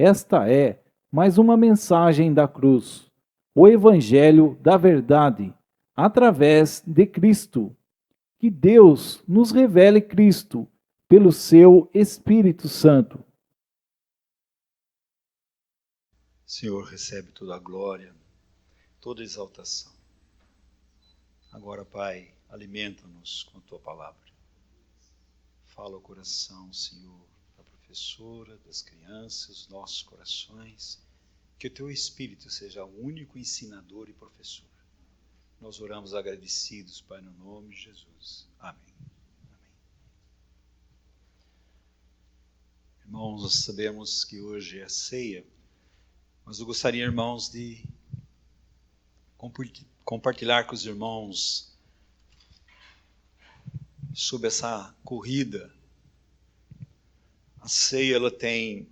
Esta é mais uma mensagem da cruz, o Evangelho da verdade, através de Cristo. Que Deus nos revele Cristo pelo seu Espírito Santo. Senhor, recebe toda a glória, toda a exaltação. Agora, Pai, alimenta-nos com a Tua palavra. Fala ao coração, Senhor, da professora, das crianças, nossos corações. Que o Teu Espírito seja o único ensinador e professor. Nós oramos agradecidos, Pai, no nome de Jesus. Amém. Irmãos, nós sabemos que hoje é a ceia, mas eu gostaria, irmãos, de compartilhar com os irmãos sobre essa corrida. A ceia, ela tem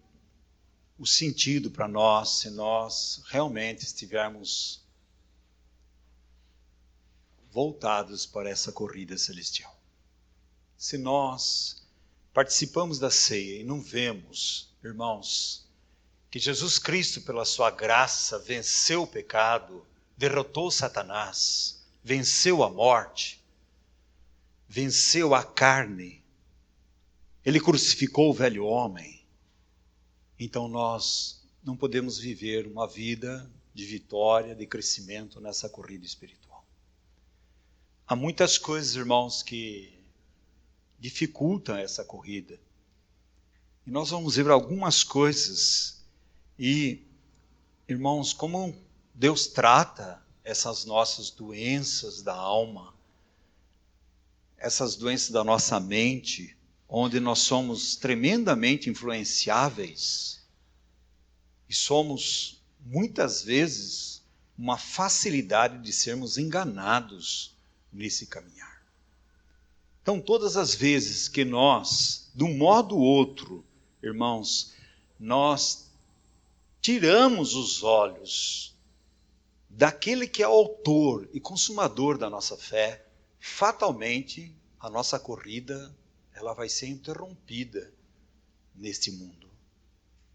o sentido para nós, se nós realmente estivermos voltados para essa corrida celestial. Se nós participamos da ceia e não vemos, irmãos, que Jesus Cristo, pela sua graça, venceu o pecado, derrotou Satanás, venceu a morte, venceu a carne, Ele crucificou o velho homem. Então nós não podemos viver uma vida de vitória, de crescimento nessa corrida espiritual. Há muitas coisas, irmãos, que dificultam essa corrida. E nós vamos ver algumas coisas. E, irmãos, como Deus trata essas nossas doenças da alma, essas doenças da nossa mente, onde nós somos tremendamente influenciáveis e somos, muitas vezes, uma facilidade de sermos enganados nesse caminhar. Então, todas as vezes que nós, de um modo ou outro, irmãos, nós tiramos os olhos daquele que é autor e consumador da nossa fé, fatalmente a nossa corrida ela vai ser interrompida neste mundo.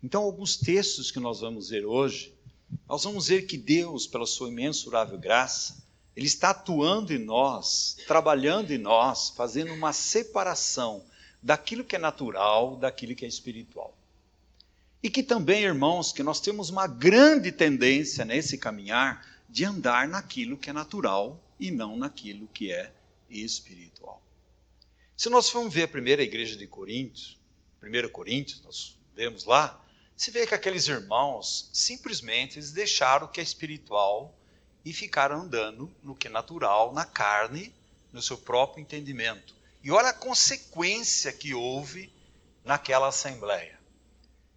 Então, alguns textos que nós vamos ver hoje, nós vamos ver que Deus, pela sua imensurável graça, Ele está atuando em nós, trabalhando em nós, fazendo uma separação daquilo que é natural, daquilo que é espiritual. E que também, irmãos, que nós temos uma grande tendência nesse caminhar de andar naquilo que é natural e não naquilo que é espiritual. Se nós formos ver a primeira igreja de Coríntios, 1 Coríntios, nós vemos lá, se vê que aqueles irmãos, simplesmente, eles deixaram o que é espiritual e ficaram andando no que é natural, na carne, no seu próprio entendimento. E olha a consequência que houve naquela assembleia.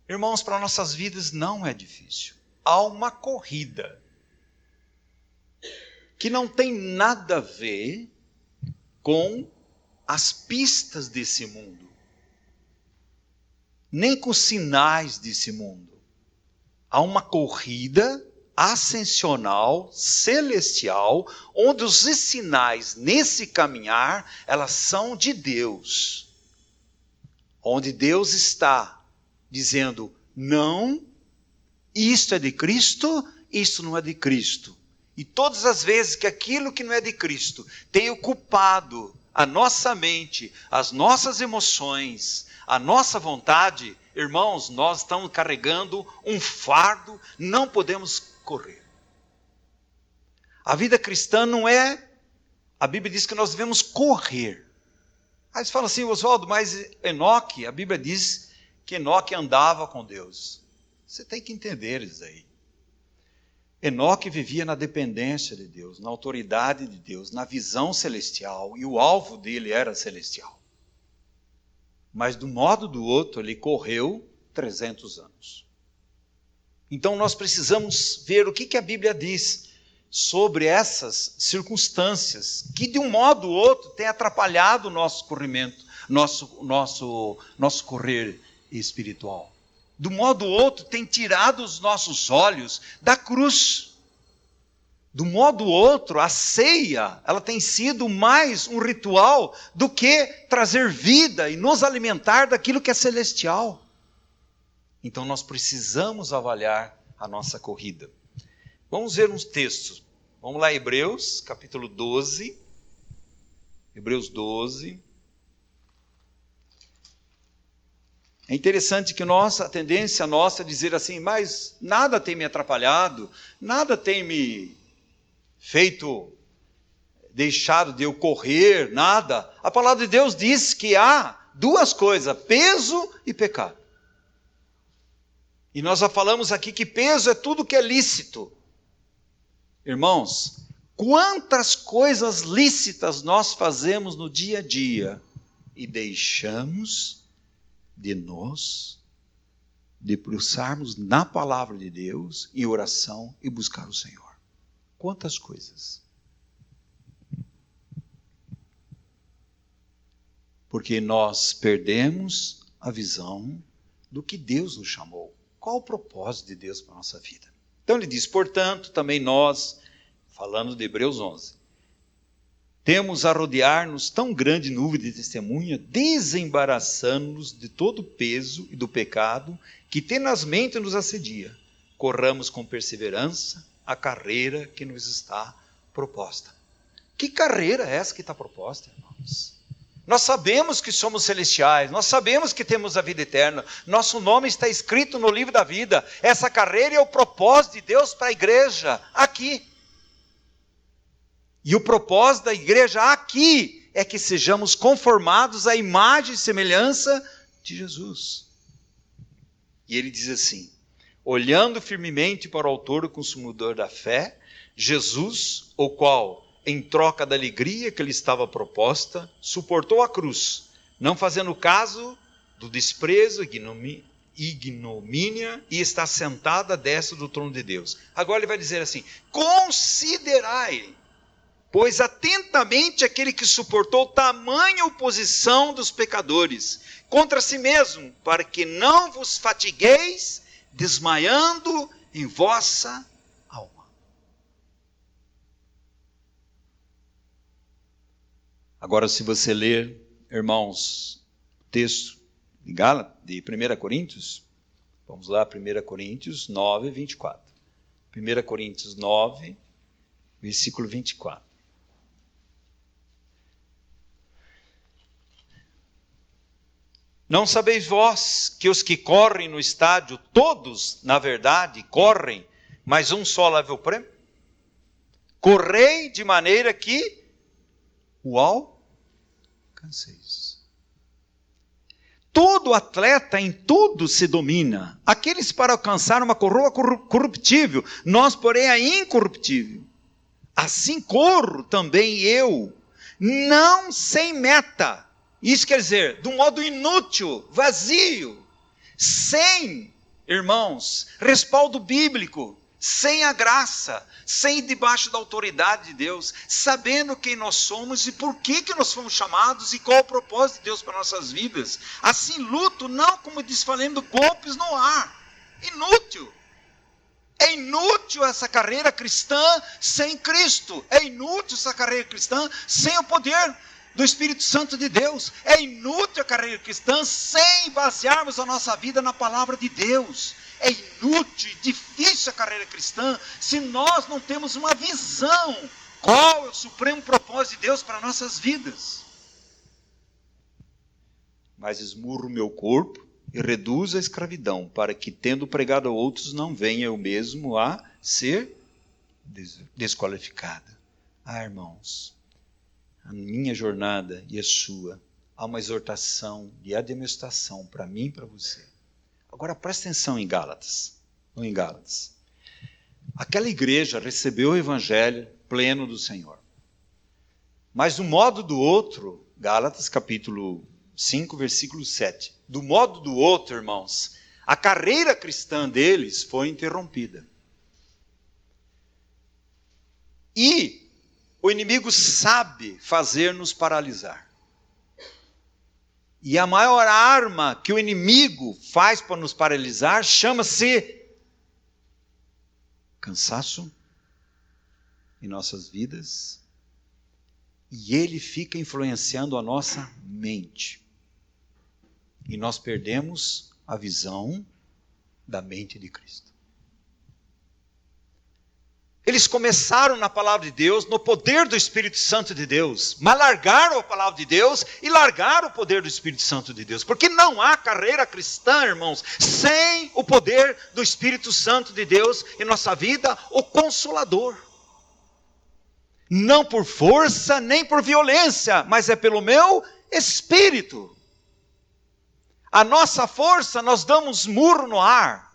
Irmãos, para nossas vidas não é difícil. Há uma corrida que não tem nada a ver com as pistas desse mundo, nem com os sinais desse mundo. Há uma corrida ascensional, celestial, onde os sinais nesse caminhar, elas são de Deus. Onde Deus está dizendo, não, isto é de Cristo, isto não é de Cristo. E todas as vezes que aquilo que não é de Cristo tem ocupado a nossa mente, as nossas emoções, a nossa vontade, irmãos, nós estamos carregando um fardo, não podemos correr. A vida cristã não é, a Bíblia diz que nós devemos correr. Aí você fala assim, Oswaldo, mas Enoque, a Bíblia diz que Enoque andava com Deus. Você tem que entender isso aí. Enoque vivia na dependência de Deus, na autoridade de Deus, na visão celestial, e o alvo dele era celestial. Mas de um modo ou do outro, ele correu 300 anos. Então nós precisamos ver o que a Bíblia diz sobre essas circunstâncias, que de um modo ou outro tem atrapalhado o nosso corrimento, nosso correr espiritual. De um modo ou outro tem tirado os nossos olhos da cruz. De um modo ou outro, a ceia, ela tem sido mais um ritual do que trazer vida e nos alimentar daquilo que é celestial. Então nós precisamos avaliar a nossa corrida. Vamos ver uns textos. Vamos lá, Hebreus, capítulo 12. Hebreus 12. É interessante que a tendência nossa é dizer assim, mas nada tem me atrapalhado, nada tem me deixado de eu correr, nada. A palavra de Deus diz que há duas coisas, peso e pecado. E nós já falamos aqui que peso é tudo que é lícito. Irmãos, quantas coisas lícitas nós fazemos no dia a dia e deixamos de nós debruçarmos na palavra de Deus, em oração e buscar o Senhor. Quantas coisas. Porque nós perdemos a visão do que Deus nos chamou. Qual o propósito de Deus para a nossa vida? Então ele diz, portanto, também nós, falando de Hebreus 11, temos a rodear-nos tão grande nuvem de testemunha, desembaraçando-nos de todo o peso e do pecado que tenazmente nos assedia. Corramos com perseverança a carreira que nos está proposta. Que carreira é essa que está proposta, irmãos? Nós sabemos que somos celestiais, nós sabemos que temos a vida eterna, nosso nome está escrito no livro da vida. Essa carreira é o propósito de Deus para a igreja aqui. E o propósito da igreja aqui é que sejamos conformados à imagem e semelhança de Jesus. E ele diz assim, olhando firmemente para o autor e consumador da fé, Jesus, o qual, em troca da alegria que lhe estava proposta, suportou a cruz, não fazendo caso do desprezo, ignomínia, e está sentado à destra do trono de Deus. Agora ele vai dizer assim, considerai, pois atentamente aquele que suportou tamanha oposição dos pecadores contra si mesmo, para que não vos fatigueis, desmaiando em vossa alma. Agora, se você ler, irmãos, o texto de 1 Coríntios, vamos lá, 1 Coríntios 9, 24. 1 Coríntios 9, versículo 24. Não sabeis vós que os que correm no estádio, todos, na verdade, correm, mas um só leva o prêmio? Correi de maneira que o alcanceis. Todo atleta em tudo se domina. Aqueles para alcançar uma coroa corruptível, nós, porém, a incorruptível. Assim corro também eu, não sem meta. Isso quer dizer, de um modo inútil, vazio, sem, irmãos, respaldo bíblico, sem a graça, sem debaixo da autoridade de Deus, sabendo quem nós somos e por que nós fomos chamados e qual o propósito de Deus para nossas vidas. Assim luto, não como desfalendo golpes no ar, inútil. É inútil essa carreira cristã sem Cristo, é inútil essa carreira cristã sem o poder do Espírito Santo de Deus. É inútil a carreira cristã sem basearmos a nossa vida na palavra de Deus. É inútil e difícil a carreira cristã se nós não temos uma visão. Qual é o supremo propósito de Deus para nossas vidas? Mas esmurro o meu corpo e reduzo a escravidão, para que, tendo pregado a outros, não venha eu mesmo a ser desqualificado. Irmãos, a minha jornada e a sua, há uma exortação de admoestação para mim e para você. Agora presta atenção em Gálatas. Aquela igreja recebeu o evangelho pleno do Senhor. Mas do modo do outro, Gálatas capítulo 5, versículo 7. Do modo do outro, irmãos, a carreira cristã deles foi interrompida. E o inimigo sabe fazer-nos paralisar. E a maior arma que o inimigo faz para nos paralisar chama-se cansaço em nossas vidas. E ele fica influenciando a nossa mente. E nós perdemos a visão da mente de Cristo. Eles começaram na palavra de Deus, no poder do Espírito Santo de Deus, mas largaram a palavra de Deus e largaram o poder do Espírito Santo de Deus. Porque não há carreira cristã, irmãos, sem o poder do Espírito Santo de Deus em nossa vida, o Consolador. Não por força, nem por violência, mas é pelo meu Espírito. A nossa força, nós damos murro no ar.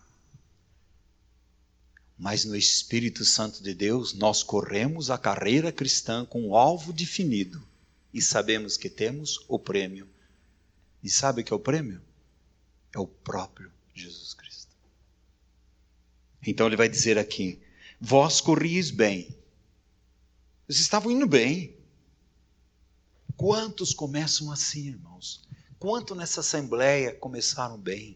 Mas no Espírito Santo de Deus, nós corremos a carreira cristã com um alvo definido. E sabemos que temos o prêmio. E sabe o que é o prêmio? É o próprio Jesus Cristo. Então ele vai dizer aqui, vós corrieis bem. Vocês estavam indo bem. Quantos começam assim, irmãos? Quanto nessa assembleia começaram bem?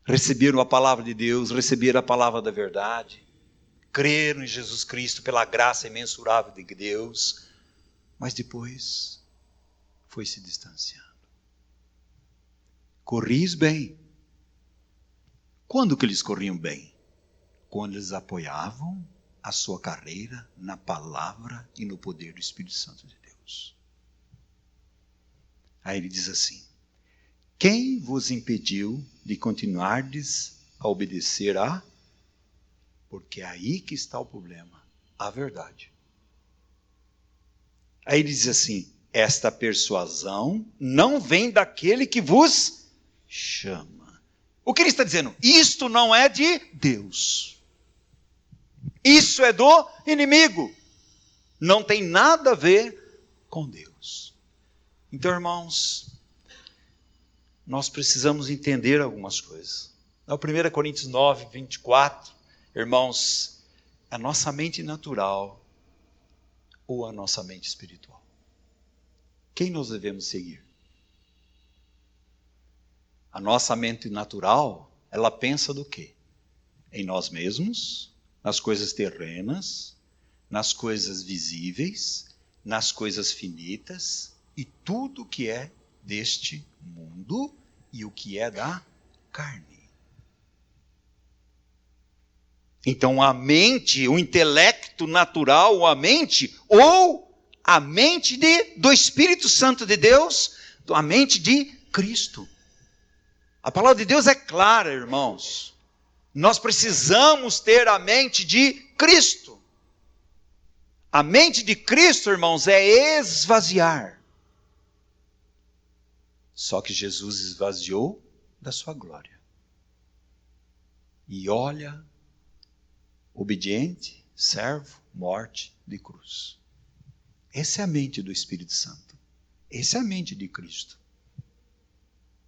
Receberam a palavra de Deus, receberam a palavra da verdade, creram em Jesus Cristo pela graça imensurável de Deus, mas depois foi se distanciando. Corris bem. Quando que eles corriam bem? Quando eles apoiavam a sua carreira na palavra e no poder do Espírito Santo de Deus. Aí ele diz assim, quem vos impediu de continuardes a obedecer a? Porque é aí que está o problema, a verdade. Aí ele diz assim, esta persuasão não vem daquele que vos chama. O que ele está dizendo? Isto não é de Deus. Isso é do inimigo. Não tem nada a ver com Deus. Então, irmãos, nós precisamos entender algumas coisas. Na 1 Coríntios 9, 24, irmãos, a nossa mente natural ou a nossa mente espiritual? Quem nós devemos seguir? A nossa mente natural, ela pensa do quê? Em nós mesmos, nas coisas terrenas, nas coisas visíveis, nas coisas finitas e tudo que é deste mundo e o que é da carne. Então a mente, o intelecto natural, a mente, ou a mente do Espírito Santo de Deus, a mente de Cristo. A palavra de Deus é clara, irmãos. Nós precisamos ter a mente de Cristo. A mente de Cristo, irmãos, é esvaziar. Só que Jesus esvaziou da sua glória. E olha, obediente, servo, morte de cruz. Essa é a mente do Espírito Santo. Essa é a mente de Cristo.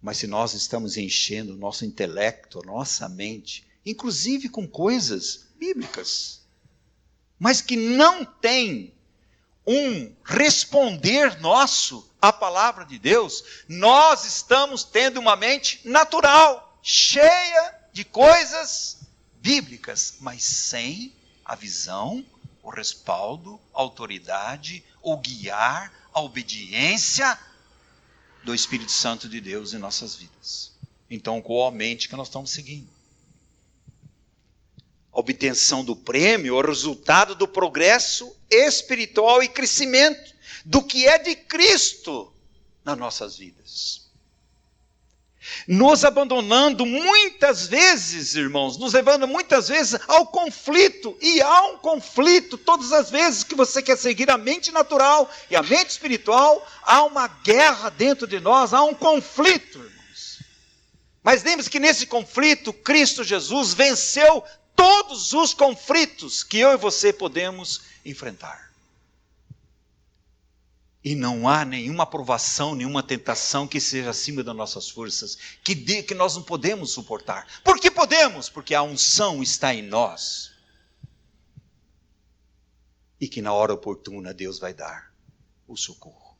Mas se nós estamos enchendo o nosso intelecto, a nossa mente, inclusive com coisas bíblicas, mas que não tem um responder nosso à palavra de Deus, nós estamos tendo uma mente natural, cheia de coisas bíblicas, mas sem a visão, o respaldo, a autoridade, o guiar, a obediência do Espírito Santo de Deus em nossas vidas. Então, qual a mente que nós estamos seguindo? A obtenção do prêmio, o resultado do progresso espiritual e crescimento do que é de Cristo nas nossas vidas. Nos abandonando muitas vezes, irmãos, nos levando muitas vezes ao conflito, e há um conflito todas as vezes que você quer seguir a mente natural e a mente espiritual, há uma guerra dentro de nós, há um conflito, irmãos. Mas lembre-se que nesse conflito, Cristo Jesus venceu todos os conflitos que eu e você podemos enfrentar. E não há nenhuma provação, nenhuma tentação que seja acima das nossas forças, que nós não podemos suportar. Por que podemos? Porque a unção está em nós. E que na hora oportuna Deus vai dar o socorro.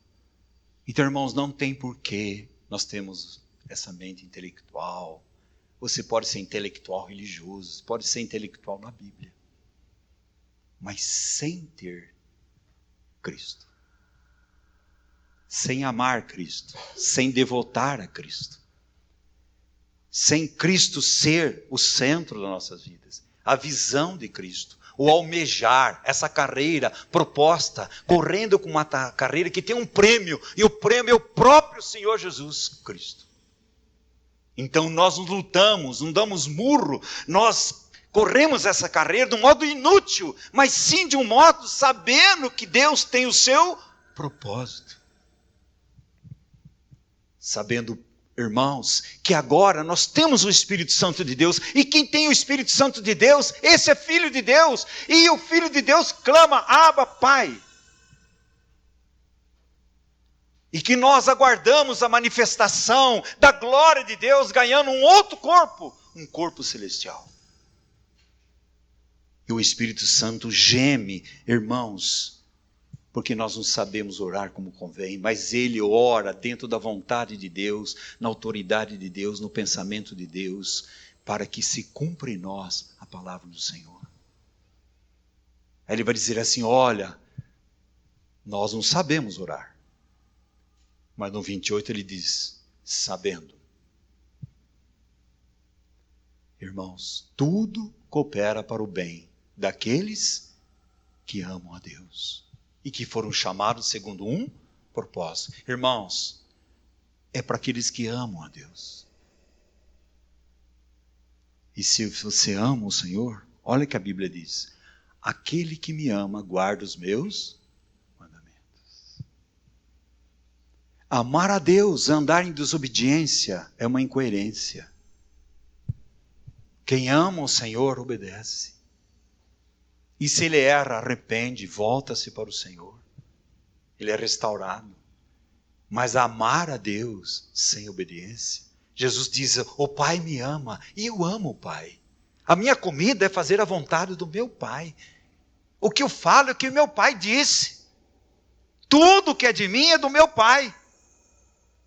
Então, irmãos, não tem porquê nós temos essa mente intelectual. Você pode ser intelectual religioso, pode ser intelectual na Bíblia, mas sem ter Cristo. Sem amar Cristo, sem devotar a Cristo. sem Cristo ser o centro das nossas vidas, a visão de Cristo, o almejar essa carreira proposta, correndo com uma carreira que tem um prêmio, e o prêmio é o próprio Senhor Jesus Cristo. Então nós nos lutamos, não damos murro, nós corremos essa carreira de um modo inútil, mas sim de um modo sabendo que Deus tem o seu propósito. Sabendo, irmãos, que agora nós temos o Espírito Santo de Deus, e quem tem o Espírito Santo de Deus, esse é filho de Deus, e o filho de Deus clama, Abba, Pai. E que nós aguardamos a manifestação da glória de Deus, ganhando um outro corpo, um corpo celestial. E o Espírito Santo geme, irmãos, porque nós não sabemos orar como convém, mas Ele ora dentro da vontade de Deus, na autoridade de Deus, no pensamento de Deus, para que se cumpra em nós a palavra do Senhor. Aí Ele vai dizer assim, olha, nós não sabemos orar. Mas no 28 Ele diz, sabendo. Irmãos, tudo coopera para o bem daqueles que amam a Deus e que foram chamados segundo um propósito. Irmãos, é para aqueles que amam a Deus. E se você ama o Senhor, olha o que a Bíblia diz, aquele que me ama guarda os meus mandamentos. Amar a Deus, andar em desobediência, é uma incoerência. Quem ama o Senhor obedece. E se ele erra, arrepende, volta-se para o Senhor. Ele é restaurado. Mas amar a Deus sem obediência. Jesus diz, o Pai me ama e eu amo o Pai. A minha comida é fazer a vontade do meu Pai. O que eu falo é o que o meu Pai disse. Tudo que é de mim é do meu Pai.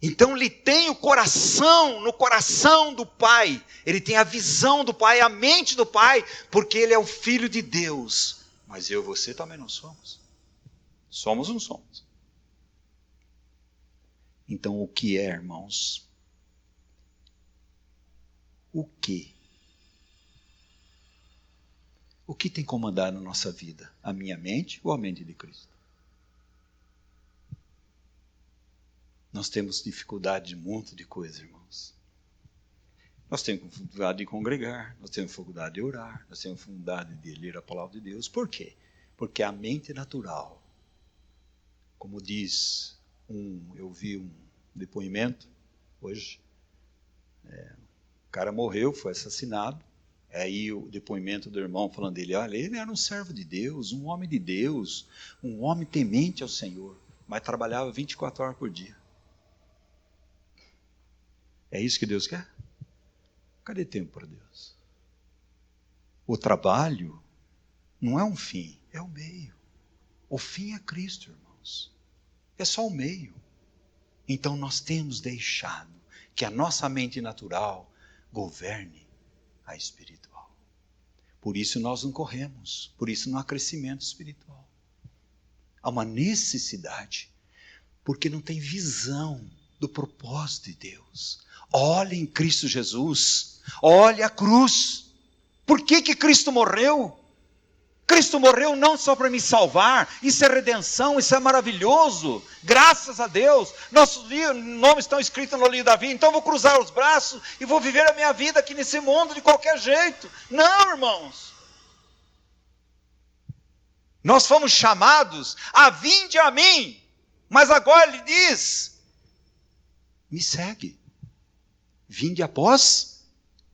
Então ele tem o coração, no coração do Pai, ele tem a visão do Pai, a mente do Pai, porque ele é o Filho de Deus. Mas eu e você também não somos. Somos ou não somos? Então o que é, irmãos? O que? O que tem comandado a nossa vida? A minha mente ou a mente de Cristo? Nós temos dificuldade de um monte de coisa, irmãos. Nós temos dificuldade de congregar, nós temos dificuldade de orar, nós temos dificuldade de ler a palavra de Deus. Por quê? Porque a mente natural, como diz eu vi um depoimento hoje, o cara morreu, foi assassinado, aí o depoimento do irmão falando dele, olha, ele era um servo de Deus, um homem de Deus, um homem temente ao Senhor, mas trabalhava 24 horas por dia. É isso que Deus quer? Cadê tempo para Deus? O trabalho não é um fim, é o meio. O fim é Cristo, irmãos. É só o meio. Então nós temos deixado que a nossa mente natural governe a espiritual. Por isso nós não corremos, por isso não há crescimento espiritual. Há uma necessidade, porque não tem visão do propósito de Deus. Olhe em Cristo Jesus, olhe a cruz. Por que Cristo morreu? Cristo morreu não só para me salvar, isso é redenção, isso é maravilhoso, graças a Deus, nossos nomes estão escritos no livro da vida, então eu vou cruzar os braços e vou viver a minha vida aqui nesse mundo de qualquer jeito. Não, irmãos. Nós fomos chamados a vinde a mim, mas agora ele diz, me segue. Vinde após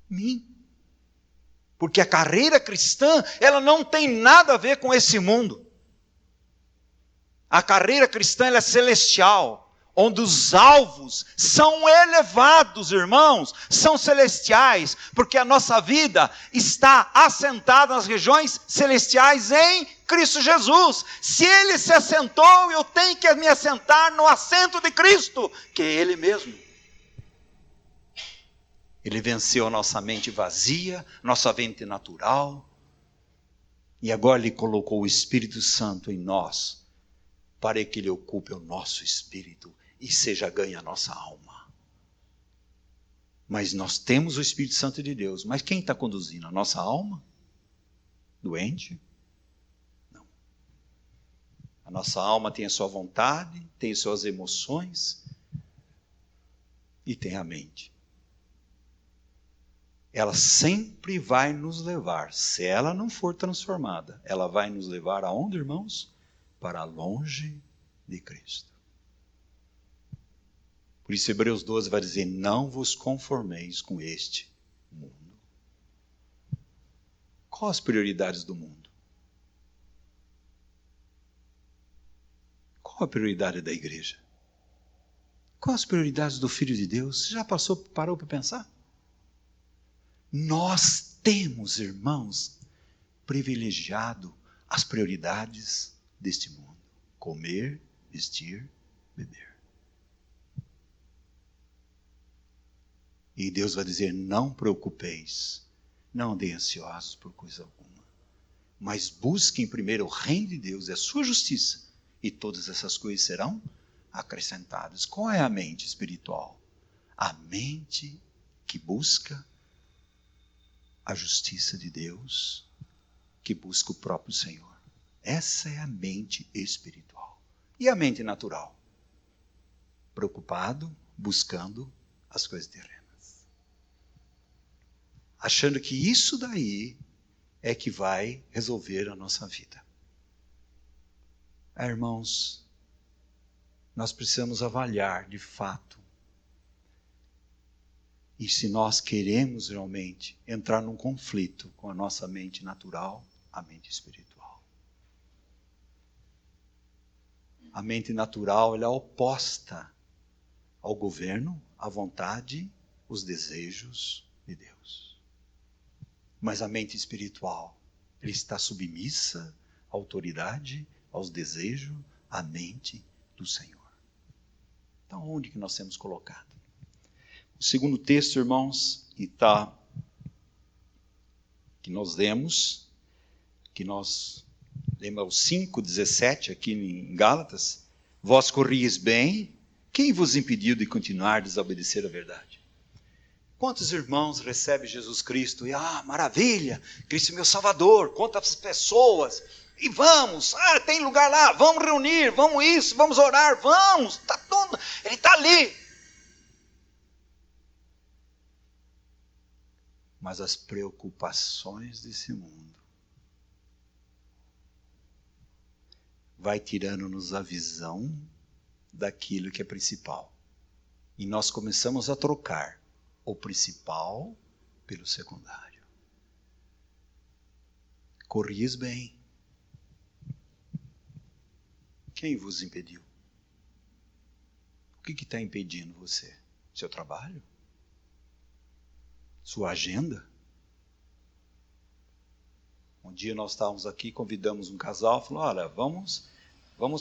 mim. Porque a carreira cristã, ela não tem nada a ver com esse mundo. A carreira cristã, ela é celestial, onde os alvos são elevados, irmãos, são celestiais, porque a nossa vida está assentada nas regiões celestiais em Cristo Jesus. Se Ele se assentou, eu tenho que me assentar no assento de Cristo, que é Ele mesmo. Ele venceu a nossa mente vazia, nossa mente natural. E agora Ele colocou o Espírito Santo em nós, para que Ele ocupe o nosso espírito e seja ganha a nossa alma. Mas nós temos o Espírito Santo de Deus. Mas quem está conduzindo? A nossa alma? Doente? Não. A nossa alma tem a sua vontade, tem as suas emoções e tem a mente. Ela sempre vai nos levar, se ela não for transformada, ela vai nos levar aonde, irmãos? Para longe de Cristo. Por isso Hebreus 12 vai dizer, não vos conformeis com este mundo. Quais as prioridades do mundo? Qual a prioridade da igreja? Quais as prioridades do Filho de Deus? Você já parou para pensar? Nós temos, irmãos, privilegiado as prioridades deste mundo. Comer, vestir, beber. E Deus vai dizer, não preocupeis, não andem ansiosos por coisa alguma, mas busquem primeiro o reino de Deus e a sua justiça, e todas essas coisas serão acrescentadas. Qual é a mente espiritual? A mente que busca a justiça de Deus, que busca o próprio Senhor. Essa é a mente espiritual. E a mente natural? Preocupado, buscando as coisas terrenas. Achando que isso daí é que vai resolver a nossa vida. Irmãos, nós precisamos avaliar de fato. E se nós queremos realmente entrar num conflito com a nossa mente natural, a mente espiritual. A mente natural, ela é oposta ao governo, à vontade, os desejos de Deus. Mas a mente espiritual, ela está submissa à autoridade, aos desejos, à mente do Senhor. Então, onde que nós temos colocado? O segundo texto, irmãos, que nós lemos, o 5:17 aqui em Gálatas, vós corrieis bem, quem vos impediu de continuar a desobedecer a verdade? Quantos irmãos recebem Jesus Cristo? E, maravilha, Cristo é meu Salvador. Quantas pessoas? E vamos, tem lugar lá, vamos reunir, vamos isso, vamos orar, vamos. Ele está ali. Mas as preocupações desse mundo vai tirando-nos a visão daquilo que é principal. E nós começamos a trocar o principal pelo secundário. Corrieis bem. Quem vos impediu? O que está impedindo você? Seu trabalho? Sua agenda? Um dia nós estávamos aqui, convidamos um casal, falou, olha, vamos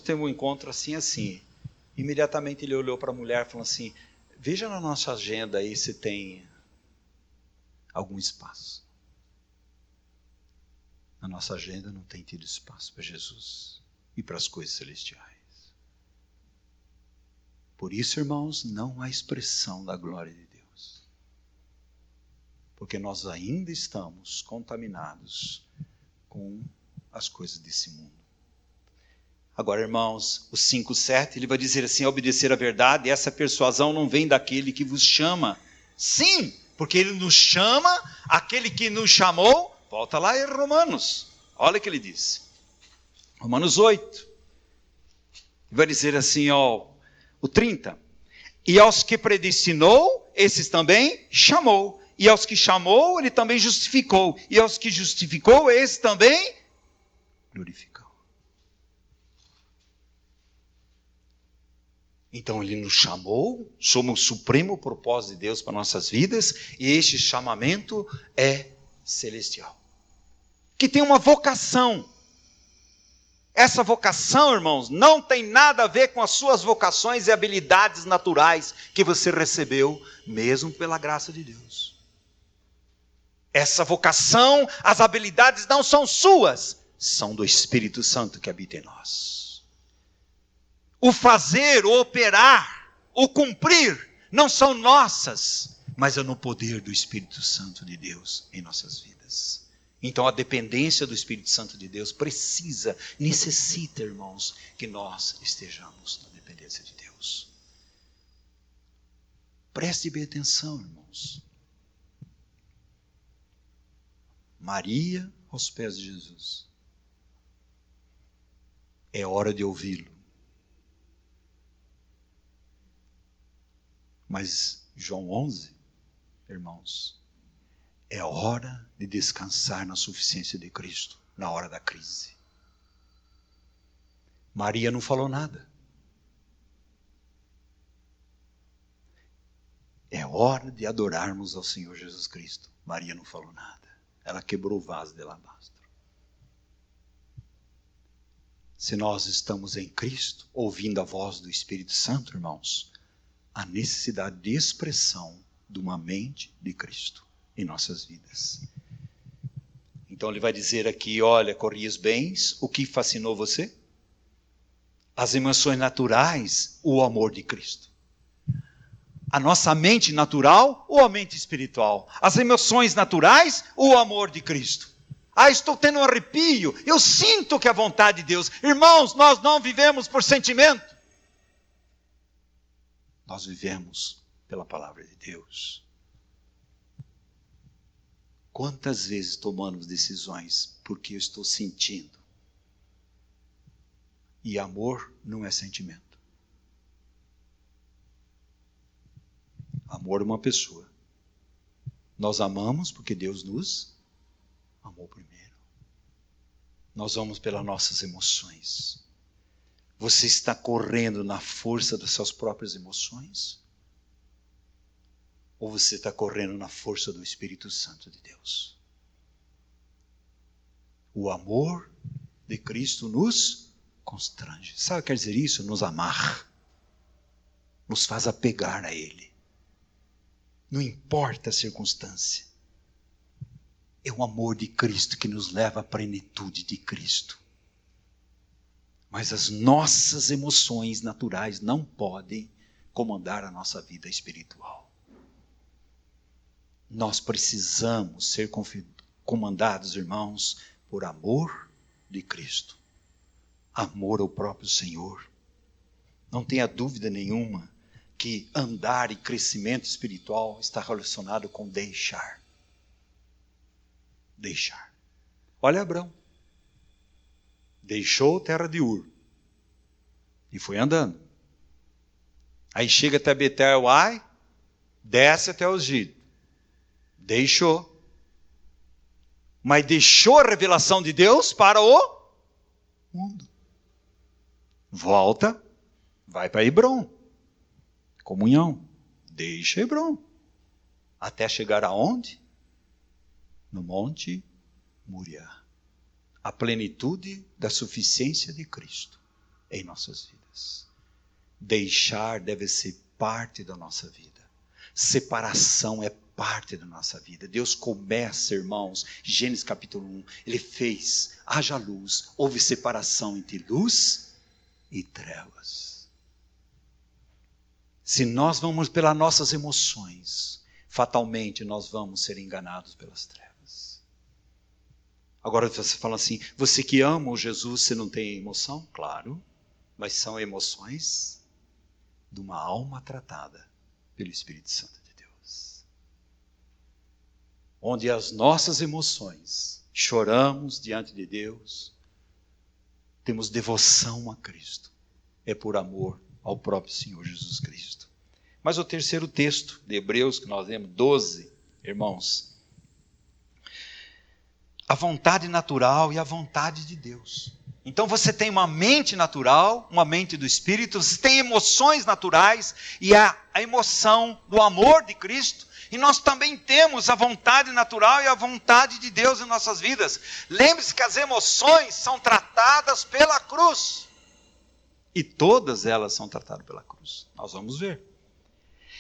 ter um encontro assim, assim. Imediatamente ele olhou para a mulher e falou assim, veja na nossa agenda aí se tem algum espaço. Na nossa agenda não tem tido espaço para Jesus e para as coisas celestiais. Por isso, irmãos, não há expressão da glória de Deus. Porque nós ainda estamos contaminados com as coisas desse mundo. Agora, irmãos, o 5:7, ele vai dizer assim, obedecer a verdade, essa persuasão não vem daquele que vos chama. Sim, porque ele nos chama, aquele que nos chamou, volta lá em Romanos, olha o que ele diz. Romanos 8, vai dizer assim, o 30, e aos que predestinou, esses também chamou, e aos que chamou, ele também justificou, e aos que justificou, esse também glorificou. Então ele nos chamou, somos o supremo propósito de Deus para nossas vidas, e este chamamento é celestial. Que tem uma vocação. Essa vocação, irmãos, não tem nada a ver com as suas vocações e habilidades naturais que você recebeu, mesmo pela graça de Deus. Essa vocação, as habilidades não são suas, são do Espírito Santo que habita em nós. O fazer, o operar, o cumprir, não são nossas, mas é no poder do Espírito Santo de Deus em nossas vidas. Então a dependência do Espírito Santo de Deus necessita, irmãos, que nós estejamos na dependência de Deus. Preste bem atenção, irmãos. Maria aos pés de Jesus. É hora de ouvi-lo. Mas João 11, irmãos, é hora de descansar na suficiência de Cristo, na hora da crise. Maria não falou nada. É hora de adorarmos ao Senhor Jesus Cristo. Maria não falou nada. Ela quebrou o vaso de alabastro. Se nós estamos em Cristo, ouvindo a voz do Espírito Santo, irmãos, há necessidade de expressão de uma mente de Cristo em nossas vidas. Então ele vai dizer aqui, olha, corrias bens, o que fascinou você? As emoções naturais, o amor de Cristo. A nossa mente natural ou a mente espiritual? As emoções naturais ou o amor de Cristo? Estou tendo um arrepio, eu sinto que é a vontade de Deus. Irmãos, nós não vivemos por sentimento. Nós vivemos pela palavra de Deus. Quantas vezes tomamos decisões porque eu estou sentindo? E amor não é sentimento. Amor é uma pessoa. Nós amamos porque Deus nos amou primeiro. Nós vamos pelas nossas emoções. Você está correndo na força das suas próprias emoções? Ou você está correndo na força do Espírito Santo de Deus? O amor de Cristo nos constrange. Sabe o que quer dizer isso? Nos amarra. Nos faz apegar a Ele. Não importa a circunstância. É o amor de Cristo que nos leva à plenitude de Cristo. Mas as nossas emoções naturais não podem comandar a nossa vida espiritual. Nós precisamos ser comandados, irmãos, por amor de Cristo. Amor ao próprio Senhor. Não tenha dúvida nenhuma que andar e crescimento espiritual está relacionado com deixar. Deixar. Olha Abrão. Deixou a terra de Ur. E foi andando. Aí chega até Betel, desce até os Egito. Deixou. Mas deixou a revelação de Deus para o mundo. Volta, vai para Hebrom. Comunhão. Deixa Hebrom. Até chegar aonde? No Monte Moriá. A plenitude da suficiência de Cristo em nossas vidas. Deixar deve ser parte da nossa vida. Separação é parte da nossa vida. Deus começa, irmãos, Gênesis capítulo 1, Ele fez, haja luz, houve separação entre luz e trevas. Se nós vamos pelas nossas emoções, fatalmente nós vamos ser enganados pelas trevas. Agora você fala assim, você que ama o Jesus, você não tem emoção? Claro, mas são emoções de uma alma tratada pelo Espírito Santo de Deus. Onde as nossas emoções, choramos diante de Deus, temos devoção a Cristo, é por amor ao próprio Senhor Jesus Cristo. Mas o terceiro texto de Hebreus, que nós lemos, 12, irmãos, a vontade natural e a vontade de Deus. Então você tem uma mente natural, uma mente do Espírito, você tem emoções naturais e a emoção do amor de Cristo, e nós também temos a vontade natural e a vontade de Deus em nossas vidas. Lembre-se que as emoções são tratadas pela cruz, e todas elas são tratadas pela cruz. Nós vamos ver.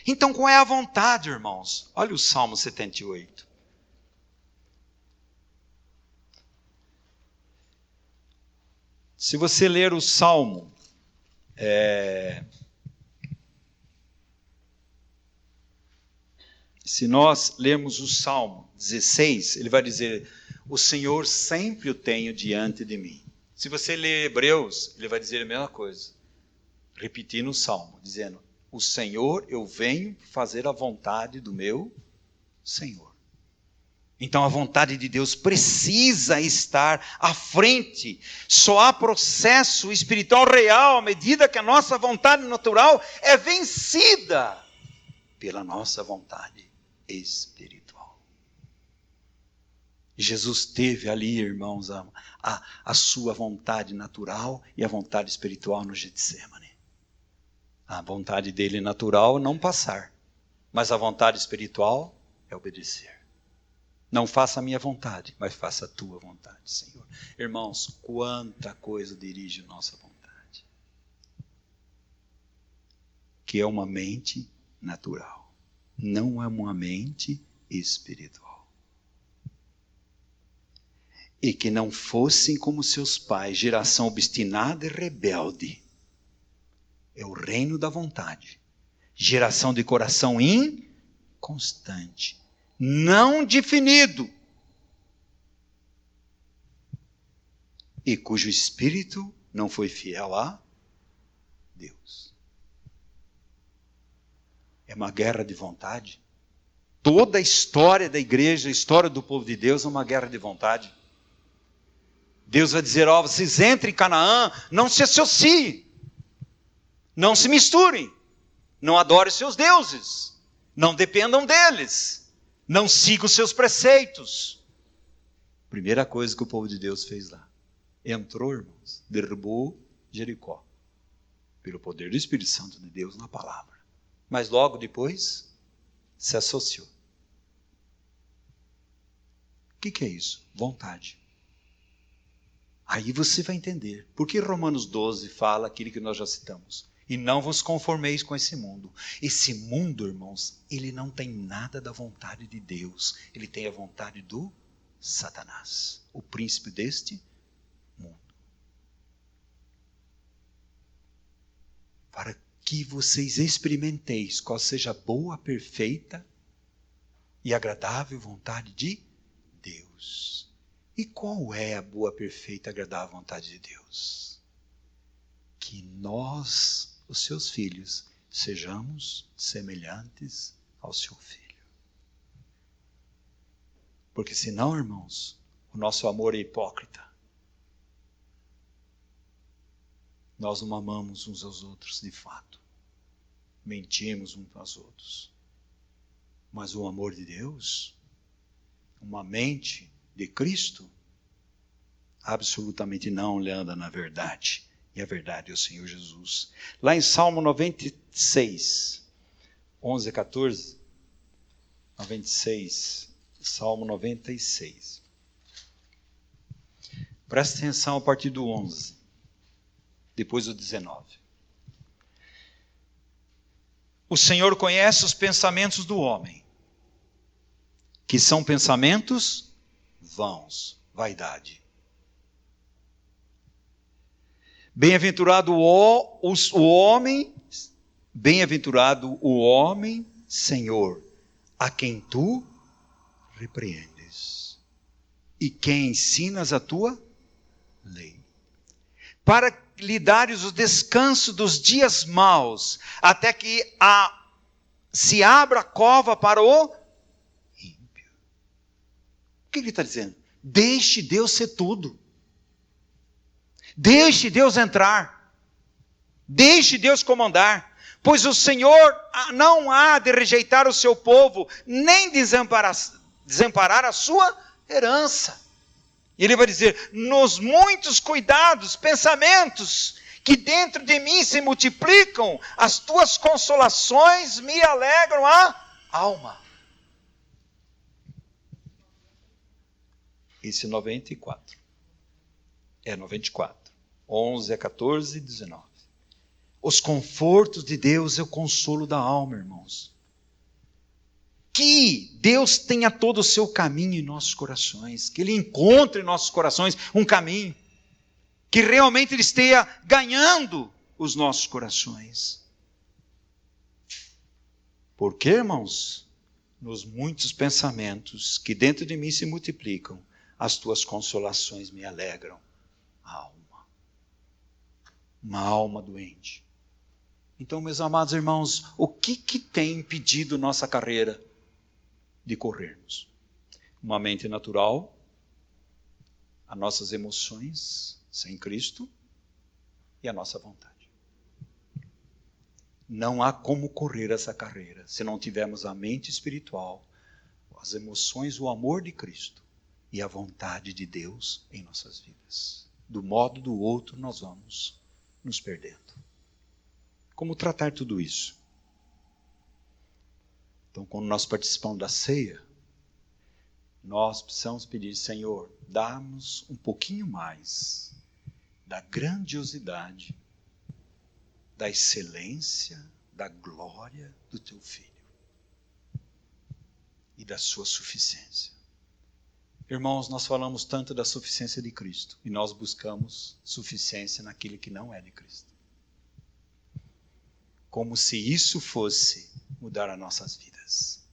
Então qual é a vontade, irmãos? Olha o Salmo 78. Se você ler o Salmo, Se nós lermos o Salmo 16, ele vai dizer: o Senhor sempre o tenho diante de mim. Se você ler Hebreus, ele vai dizer a mesma coisa, repetindo o Salmo, dizendo: o Senhor, eu venho fazer a vontade do meu Senhor. Então a vontade de Deus precisa estar à frente. Só há processo espiritual real à medida que a nossa vontade natural é vencida pela nossa vontade espiritual. Jesus teve ali, irmãos, a sua vontade natural e a vontade espiritual no Getsemane. A vontade dele natural é não passar, mas a vontade espiritual é obedecer. Não faça a minha vontade, mas faça a tua vontade, Senhor. Irmãos, quanta coisa dirige a nossa vontade. Que é uma mente natural, não é uma mente espiritual. E que não fossem como seus pais, geração obstinada e rebelde. É o reino da vontade. Geração de coração inconstante. Não definido, e cujo espírito não foi fiel a Deus. É uma guerra de vontade. Toda a história da igreja, a história do povo de Deus é uma guerra de vontade. Deus vai dizer: ó, vocês entrem em Canaã, não se associem, não se misturem, não adorem seus deuses, não dependam deles. Não siga os seus preceitos. Primeira coisa que o povo de Deus fez lá. Entrou, irmãos, derrubou Jericó. Pelo poder do Espírito Santo de Deus na palavra. Mas logo depois, se associou. O que é isso? Vontade. Aí você vai entender. Por que Romanos 12 fala aquilo que nós já citamos? E não vos conformeis com esse mundo. Esse mundo, irmãos, ele não tem nada da vontade de Deus. Ele tem a vontade do Satanás, o príncipe deste mundo. Para que vocês experimenteis qual seja a boa, perfeita e agradável vontade de Deus. E qual é a boa, perfeita e agradável vontade de Deus? Que nós, os seus filhos, sejamos semelhantes ao seu filho. Porque senão, irmãos, o nosso amor é hipócrita. Nós não amamos uns aos outros de fato. Mentimos uns aos outros. Mas o amor de Deus, uma mente de Cristo, absolutamente não lhe anda na verdade. E a verdade é o Senhor Jesus. Lá em Salmo 96, 11 a 14, 96, Salmo 96. Presta atenção a partir do 11, depois do 19. O Senhor conhece os pensamentos do homem, que são pensamentos vãos, vaidade. Bem-aventurado o homem, Senhor, a quem tu repreendes, e quem ensinas a tua lei, para lhe dares o descanso dos dias maus, até que se abra a cova para o ímpio. O que ele está dizendo? Deixe Deus ser tudo. Deixe Deus entrar. Deixe Deus comandar. Pois o Senhor não há de rejeitar o seu povo, nem desamparar a sua herança. E ele vai dizer: nos muitos cuidados, pensamentos que dentro de mim se multiplicam, as tuas consolações me alegram a alma. Esse 94. 94. 11 a 14 e 19. Os confortos de Deus é o consolo da alma, irmãos. Que Deus tenha todo o seu caminho em nossos corações. Que Ele encontre em nossos corações um caminho. Que realmente Ele esteja ganhando os nossos corações. Por quê, irmãos? nos muitos pensamentos que dentro de mim se multiplicam, as tuas consolações me alegram a alma. Uma alma doente. Então, meus amados irmãos, o que tem impedido nossa carreira de corrermos? Uma mente natural, as nossas emoções sem Cristo e a nossa vontade. Não há como correr essa carreira se não tivermos a mente espiritual, as emoções, o amor de Cristo e a vontade de Deus em nossas vidas. Do modo do outro, nós vamos nos perdendo. Como tratar tudo isso? Então, quando nós participamos da ceia, nós precisamos pedir, Senhor, dá-nos um pouquinho mais da grandiosidade, da excelência, da glória do teu Filho e da sua suficiência. Irmãos, nós falamos tanto da suficiência de Cristo e nós buscamos suficiência naquilo que não é de Cristo. Como se isso fosse mudar as nossas vidas.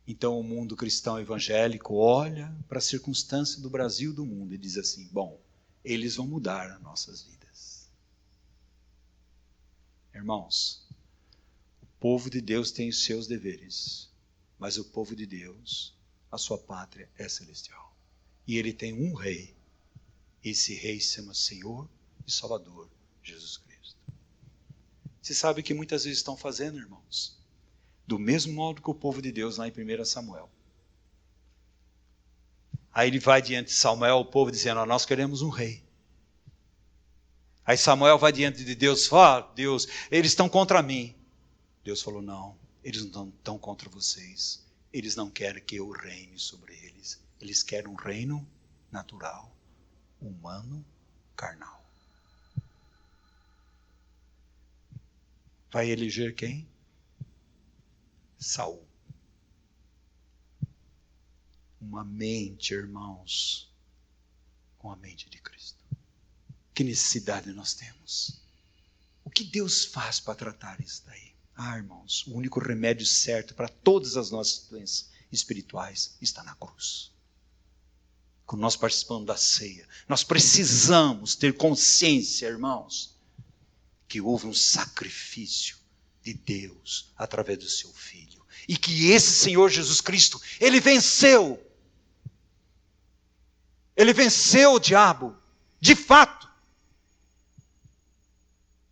Então o mundo cristão evangélico olha para a circunstância do Brasil e do mundo e diz assim, bom, eles vão mudar as nossas vidas. Irmãos, o povo de Deus tem os seus deveres, mas o povo de Deus, a sua pátria é celestial. E ele tem um rei. Esse rei se chama Senhor e Salvador, Jesus Cristo. Você sabe o que muitas vezes estão fazendo, irmãos? Do mesmo modo que o povo de Deus lá em 1 Samuel. Aí ele vai diante de Samuel, o povo dizendo, nós queremos um rei. Aí Samuel vai diante de Deus, fala, Deus, eles estão contra mim. Deus falou, não, eles não estão contra vocês. Eles não querem que eu reine sobre eles. Eles querem um reino natural, humano, carnal. Vai eleger quem? Saul. Uma mente, irmãos, com a mente de Cristo. Que necessidade nós temos? O que Deus faz para tratar isso daí? Irmãos, o único remédio certo para todas as nossas doenças espirituais está na cruz. Quando nós participamos da ceia, nós precisamos ter consciência, irmãos, que houve um sacrifício de Deus através do seu Filho. E que esse Senhor Jesus Cristo, Ele venceu. Ele venceu o diabo, de fato.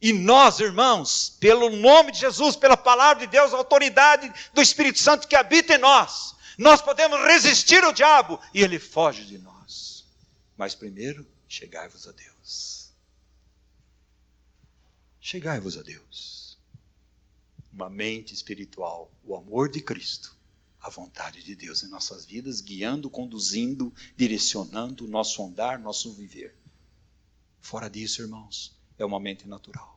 E nós, irmãos, pelo nome de Jesus, pela palavra de Deus, a autoridade do Espírito Santo que habita em nós, nós podemos resistir ao diabo e ele foge de nós. Mas primeiro, chegai-vos a Deus. Chegai-vos a Deus. Uma mente espiritual, o amor de Cristo, a vontade de Deus em nossas vidas, guiando, conduzindo, direcionando o nosso andar, nosso viver. Fora disso, irmãos, é uma mente natural.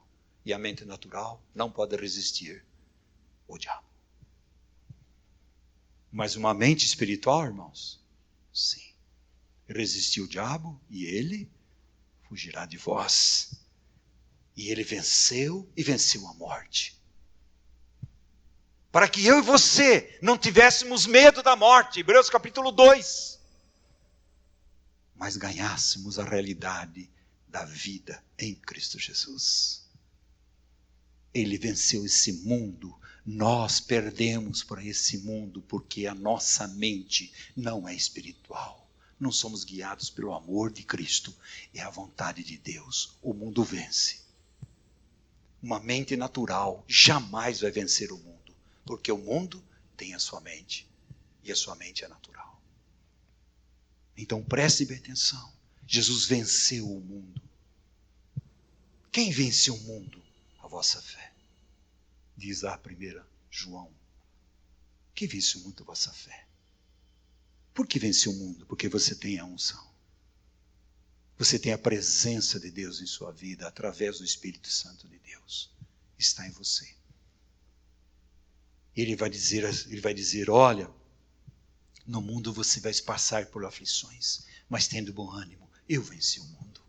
E a mente natural não pode resistir ao diabo. Mas uma mente espiritual, irmãos, sim. Resistiu o diabo e ele fugirá de vós. E ele venceu e venceu a morte. Para que eu e você não tivéssemos medo da morte, Hebreus capítulo 2. Mas ganhássemos a realidade da vida em Cristo Jesus. Ele venceu esse mundo, nós perdemos para esse mundo porque a nossa mente não é espiritual. Não somos guiados pelo amor de Cristo, é a vontade de Deus. O mundo vence. Uma mente natural jamais vai vencer o mundo, porque o mundo tem a sua mente e a sua mente é natural. Então preste bem atenção, Jesus venceu o mundo. Quem vence o mundo? A vossa fé. Diz lá 1 João. Que vence o mundo a vossa fé? Por que vence o mundo? Porque você tem a unção. Você tem a presença de Deus em sua vida, através do Espírito Santo de Deus. Está em você. Ele vai dizer, olha, no mundo você vai passar por aflições, mas tendo bom ânimo, eu venci o mundo.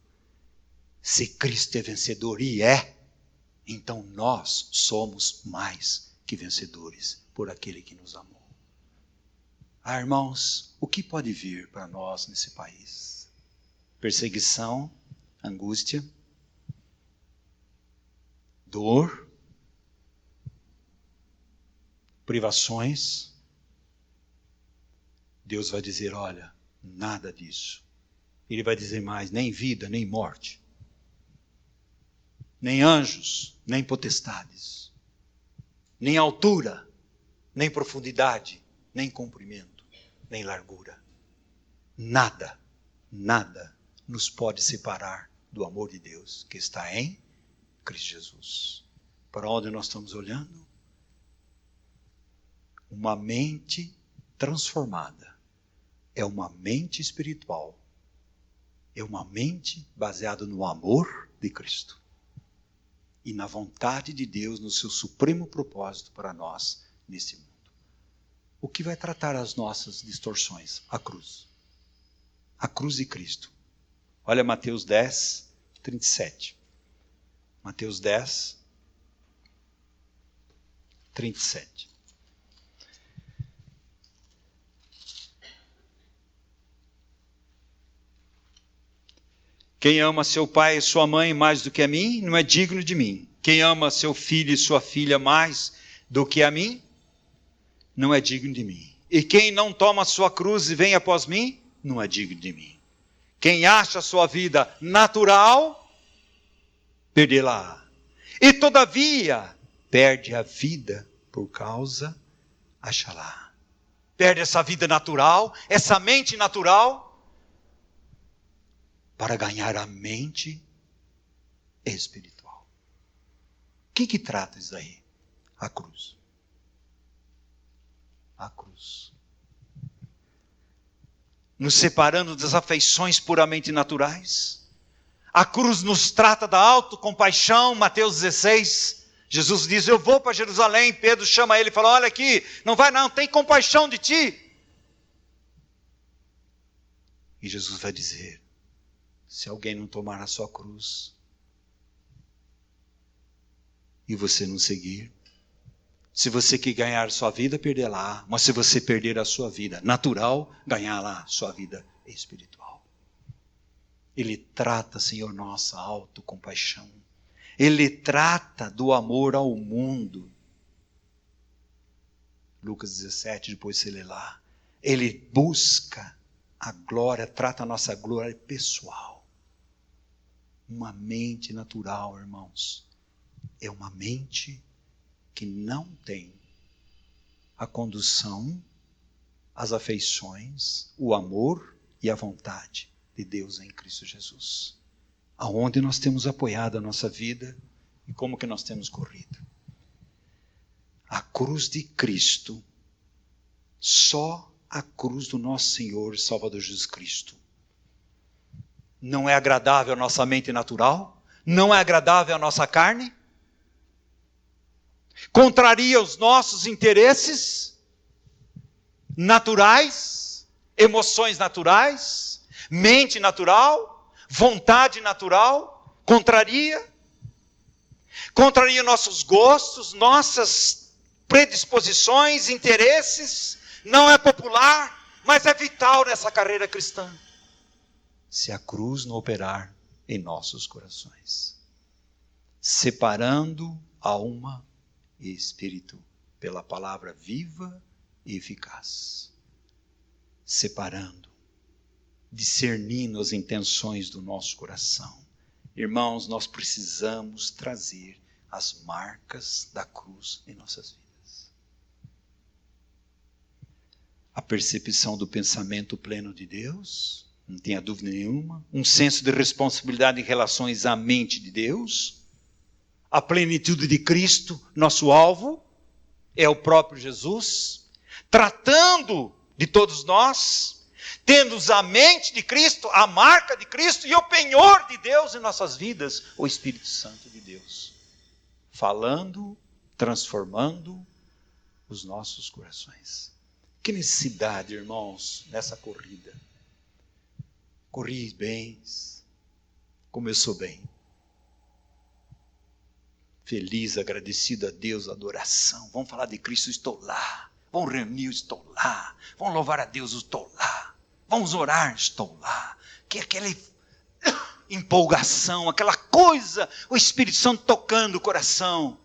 Se Cristo é vencedor, e é, então nós somos mais que vencedores por aquele que nos amou. Irmãos, o que pode vir para nós nesse país? Perseguição, angústia, dor, privações. Deus vai dizer, olha, nada disso. Ele vai dizer mais, nem vida, nem morte, nem anjos, nem potestades, nem altura, nem profundidade, nem comprimento, nem largura. Nada, nada nos pode separar do amor de Deus que está em Cristo Jesus. Para onde nós estamos olhando? Uma mente transformada é uma mente espiritual. É uma mente baseada no amor de Cristo e na vontade de Deus, no seu supremo propósito para nós nesse mundo. O que vai tratar as nossas distorções? A cruz. A cruz de Cristo. Olha Mateus 10, 37. Mateus 10, 37. Quem ama seu pai e sua mãe mais do que a mim, não é digno de mim. Quem ama seu filho e sua filha mais do que a mim, não é digno de mim. E quem não toma a sua cruz e vem após mim, não é digno de mim. Quem acha a sua vida natural, perdê-la. E todavia, perde a vida por causa, achará. Perde essa vida natural, essa mente natural, para ganhar a mente espiritual. O que trata isso aí? A cruz. A cruz. Nos separando das afeições puramente naturais. A cruz nos trata da autocompaixão, Mateus 16. Jesus diz, eu vou para Jerusalém. Pedro chama ele e fala, olha aqui, não vai não, tem compaixão de ti. E Jesus vai dizer, se alguém não tomar a sua cruz e você não seguir, se você quer ganhar sua vida, perder-la. Mas se você perder a sua vida natural, ganhar-la sua vida espiritual. Ele trata, Senhor, nossa autocompaixão. Ele trata do amor ao mundo. Lucas 17, depois você lê lá. Ele busca a glória, trata a nossa glória pessoal. Uma mente natural, irmãos, é uma mente que não tem a condução, as afeições, o amor e a vontade de Deus em Cristo Jesus. Aonde nós temos apoiado a nossa vida e como que nós temos corrido. A cruz de Cristo, só a cruz do nosso Senhor e Salvador Jesus Cristo. Não é agradável à nossa mente natural? Não é agradável à nossa carne? Contraria os nossos interesses naturais, emoções naturais, mente natural, vontade natural, contraria nossos gostos, nossas predisposições, interesses, não é popular, mas é vital nessa carreira cristã. Se a cruz não operar em nossos corações, separando alma e espírito pela palavra viva e eficaz, separando, discernindo as intenções do nosso coração. Irmãos, nós precisamos trazer as marcas da cruz em nossas vidas. A percepção do pensamento pleno de Deus, não tenha dúvida nenhuma, um senso de responsabilidade em relações à mente de Deus, a plenitude de Cristo, nosso alvo, é o próprio Jesus, tratando de todos nós, tendo a mente de Cristo, a marca de Cristo e o penhor de Deus em nossas vidas, o Espírito Santo de Deus, falando, transformando os nossos corações. Que necessidade, irmãos, nessa corrida. Corri bem, começou bem. feliz, agradecido a Deus, adoração. Vamos falar de Cristo, estou lá. Vamos reunir, estou lá. Vamos louvar a Deus, estou lá. Vamos orar, estou lá. Que aquela empolgação, aquela coisa, o Espírito Santo tocando o coração.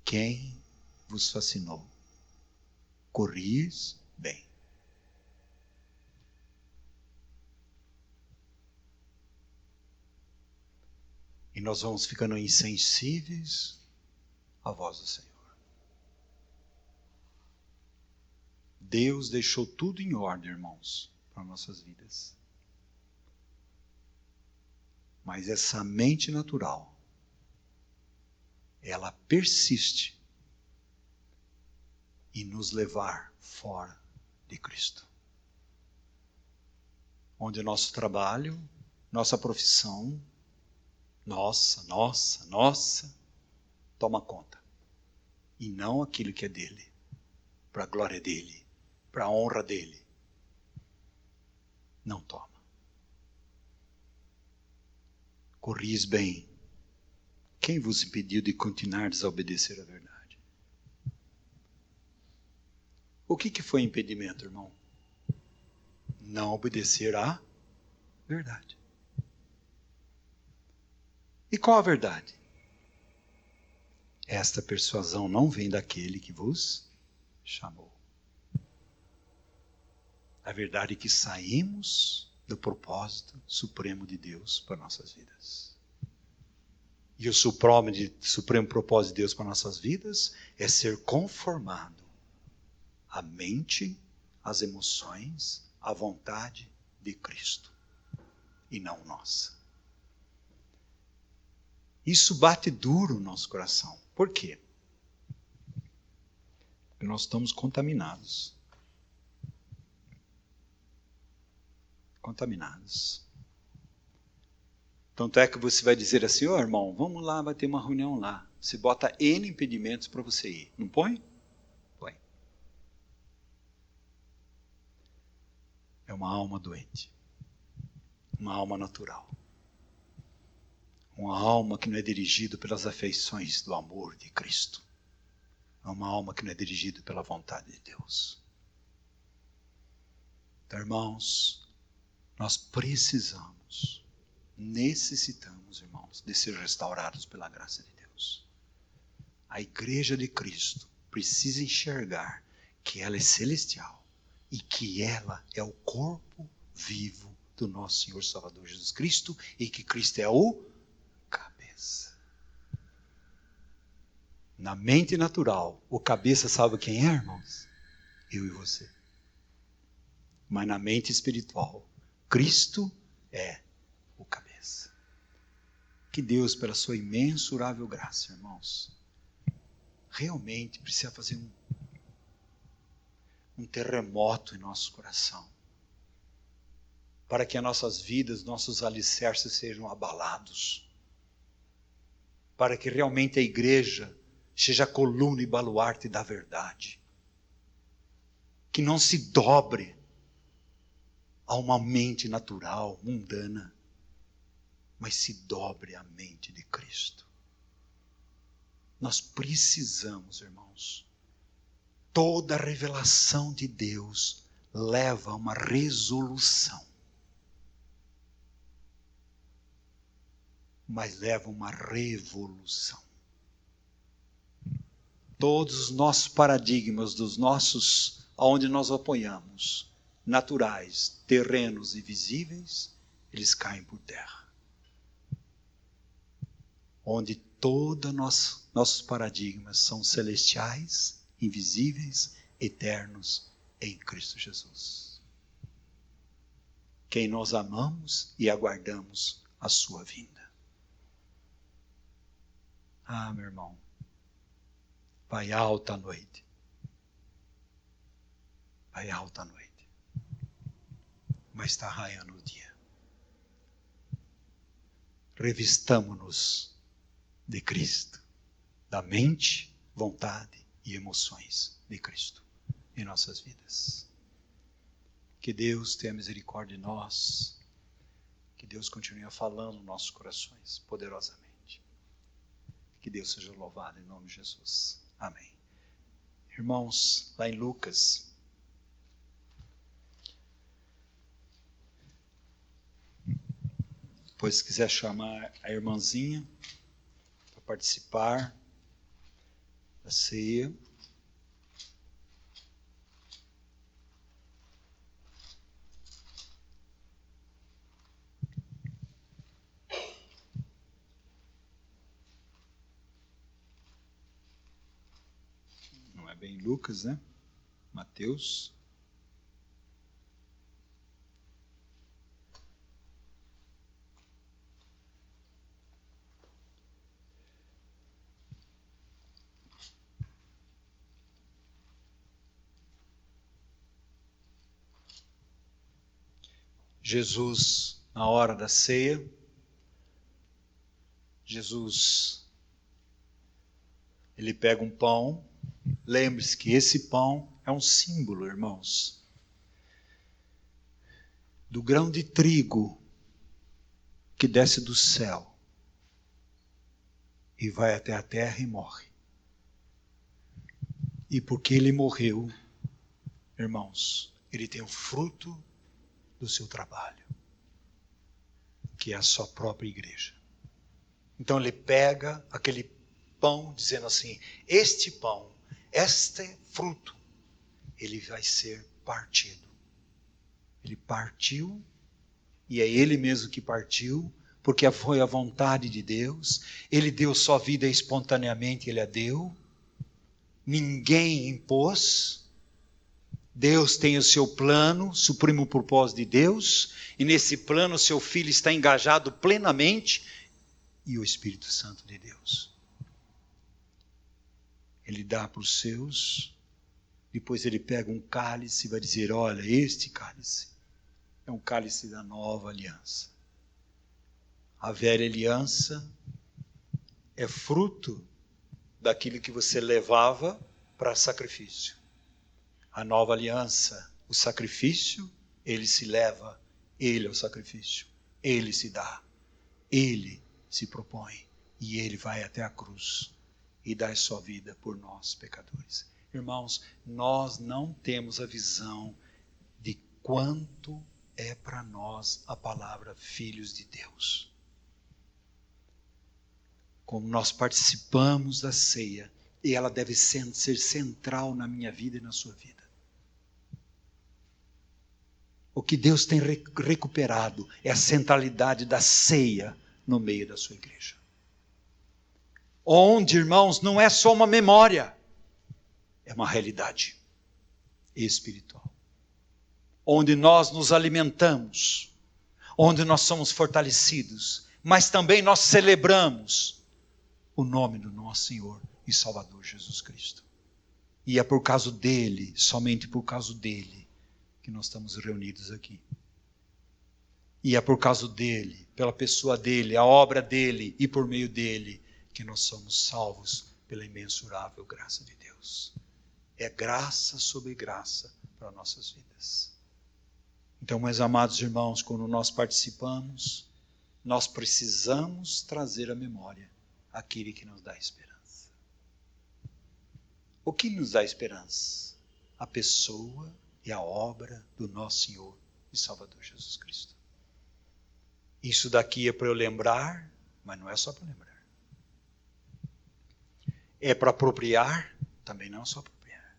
Quem vos fascinou? Corris bem. E nós vamos ficando insensíveis à voz do Senhor. Deus deixou tudo em ordem, irmãos, para nossas vidas. Mas essa mente natural, ela persiste em nos levar fora de Cristo. Onde o nosso trabalho, nossa profissão, nossa, toma conta. E não aquilo que é dele, para a glória dele, para a honra dele. Não toma. Corris bem. Quem vos impediu de continuar a desobedecer à verdade? O que foi impedimento, irmão? Não obedecer à verdade. E qual a verdade? Esta persuasão não vem daquele que vos chamou. A verdade é que saímos do propósito supremo de Deus para nossas vidas. E o supremo propósito de Deus para nossas vidas é ser conformado à mente, às emoções, à vontade de Cristo. E não nossa. Isso bate duro no nosso coração. Por quê? Porque nós estamos contaminados. Contaminados. Tanto é que você vai dizer assim, irmão, vamos lá, vai ter uma reunião lá. Você bota N impedimentos para você ir. Não põe? Põe. É uma alma doente. Uma alma natural. Uma alma que não é dirigida pelas afeições do amor de Cristo. É uma alma que não é dirigida pela vontade de Deus. Então, irmãos, nós necessitamos, irmãos, de ser restaurados pela graça de Deus. A igreja de Cristo precisa enxergar que ela é celestial e que ela é o corpo vivo do nosso Senhor Salvador Jesus Cristo e que Cristo é o cabeça. Na mente natural, o cabeça sabe quem é, irmãos? Eu e você. Mas na mente espiritual, Cristo é o cabeça. Que Deus, pela sua imensurável graça, irmãos, realmente precisa fazer um terremoto em nosso coração. Para que as nossas vidas, nossos alicerces sejam abalados. Para que realmente a igreja seja a coluna e baluarte da verdade. Que não se dobre a uma mente natural, mundana, mas se dobre à mente de Cristo. Nós precisamos, irmãos, toda a revelação de Deus leva a uma resolução, mas leva a uma revolução. Todos os nossos paradigmas, aonde nós apoiamos, naturais, terrenos e visíveis, eles caem por terra. Onde todos nossos paradigmas são celestiais, invisíveis, eternos em Cristo Jesus. Quem nós amamos e aguardamos a sua vinda. Ah, meu irmão, vai alta a noite. Vai alta a noite. Mas está raiando o dia. Revistamo-nos de Cristo, da mente, vontade e emoções de Cristo em nossas vidas. Que Deus tenha misericórdia de nós, que Deus continue falando nos nossos corações poderosamente. Que Deus seja louvado em nome de Jesus. Amém. Irmãos, lá em Lucas, depois se quiser chamar a irmãzinha para participar da ceia. Não é bem Lucas, né? Mateus. Jesus, na hora da ceia, Jesus, ele pega um pão. Lembre-se que esse pão é um símbolo, irmãos, do grão de trigo que desce do céu e vai até a terra e morre. E porque ele morreu, irmãos, ele tem o fruto do seu trabalho, que é a sua própria igreja. Então ele pega aquele pão, dizendo assim: este pão, este fruto, ele vai ser partido. Ele partiu, e é ele mesmo que partiu, porque foi a vontade de Deus. Ele deu sua vida espontaneamente, ele a deu. Ninguém impôs. Deus tem o seu plano, supremo propósito de Deus, e nesse plano o seu filho está engajado plenamente, e o Espírito Santo de Deus. Ele dá para os seus, depois ele pega um cálice e vai dizer: olha, este cálice é um cálice da nova aliança. A velha aliança é fruto daquilo que você levava para sacrifício. A nova aliança, o sacrifício, ele se leva, ele é o sacrifício, ele se dá, ele se propõe e ele vai até a cruz e dá a sua vida por nós, pecadores. Irmãos, nós não temos a visão de quanto é para nós a palavra filhos de Deus. Como nós participamos da ceia, e ela deve ser central na minha vida e na sua vida. O que Deus tem recuperado é a centralidade da ceia no meio da sua igreja. Onde, irmãos, não é só uma memória, é uma realidade espiritual. Onde nós nos alimentamos, onde nós somos fortalecidos, mas também nós celebramos o nome do nosso Senhor e Salvador Jesus Cristo. E é por causa dele, somente por causa dele, que nós estamos reunidos aqui. E é por causa dele, pela pessoa dele, a obra dele e por meio dele, que nós somos salvos pela imensurável graça de Deus. É graça sobre graça para nossas vidas. Então, meus amados irmãos, quando nós participamos, nós precisamos trazer à memória aquele que nos dá esperança. O que nos dá esperança? A pessoa e a obra do nosso Senhor e Salvador Jesus Cristo. Isso daqui é para eu lembrar, mas não é só para lembrar. É para apropriar, também não é só apropriar.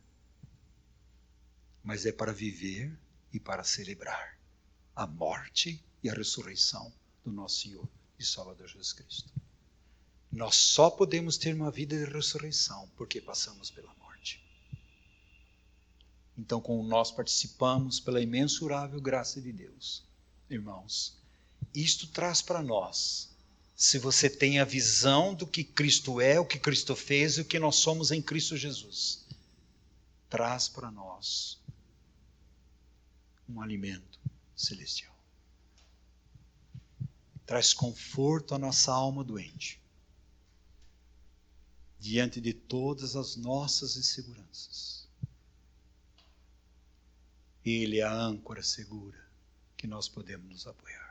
Mas é para viver e para celebrar a morte e a ressurreição do nosso Senhor e Salvador Jesus Cristo. Nós só podemos ter uma vida de ressurreição porque passamos pela morte. Então, como nós participamos pela imensurável graça de Deus, irmãos, isto traz para nós, se você tem a visão do que Cristo é, o que Cristo fez e o que nós somos em Cristo Jesus, traz para nós um alimento celestial. Traz conforto à nossa alma doente, diante de todas as nossas inseguranças. Ele é a âncora segura que nós podemos nos apoiar.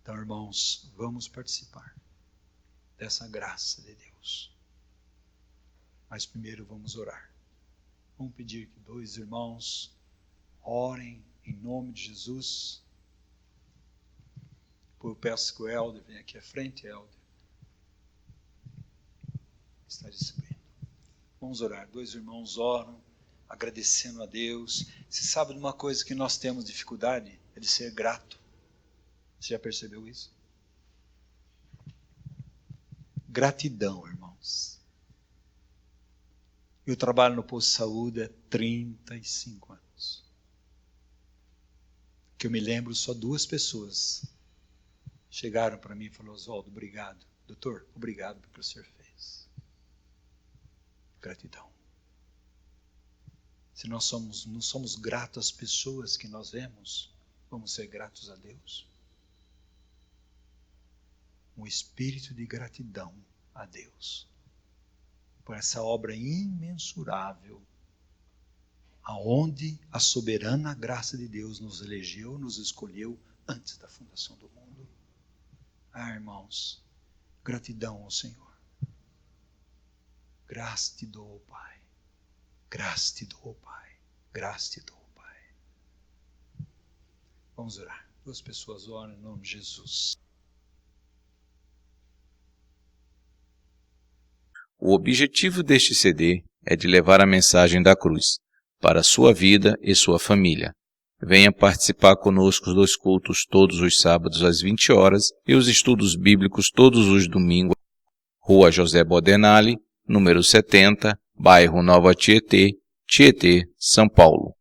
Então, irmãos, vamos participar. dessa graça de Deus. Mas primeiro vamos orar. Vamos pedir que 2 irmãos orem em nome de Jesus. Eu peço que o Helder venha aqui à frente, Helder. Está distribuindo. Vamos orar. 2 irmãos oram, agradecendo a Deus. Você sabe de uma coisa que nós temos dificuldade? É de ser grato. Você já percebeu isso? Gratidão, irmãos. Eu trabalho no posto de saúde há 35 anos. Que eu me lembro, só 2 pessoas chegaram para mim e falaram: Oswaldo, obrigado. Doutor, obrigado pelo que o senhor fez. Gratidão. Se nós não somos gratos às pessoas que nós vemos, vamos ser gratos a Deus. Um espírito de gratidão a Deus por essa obra imensurável, aonde a soberana graça de Deus nos elegeu, nos escolheu antes da fundação do mundo. Irmãos, gratidão ao Senhor. Graça te dou, Pai. Graça te dou, Pai. Graça te dou, Pai. Vamos orar. 2 pessoas oram em nome de Jesus. O objetivo deste CD é de levar a mensagem da cruz para a sua vida e sua família. Venha participar conosco dos cultos todos os sábados às 20 horas e os estudos bíblicos todos os domingos. Rua José Bodenali, número 70, bairro Nova Tietê, Tietê, São Paulo.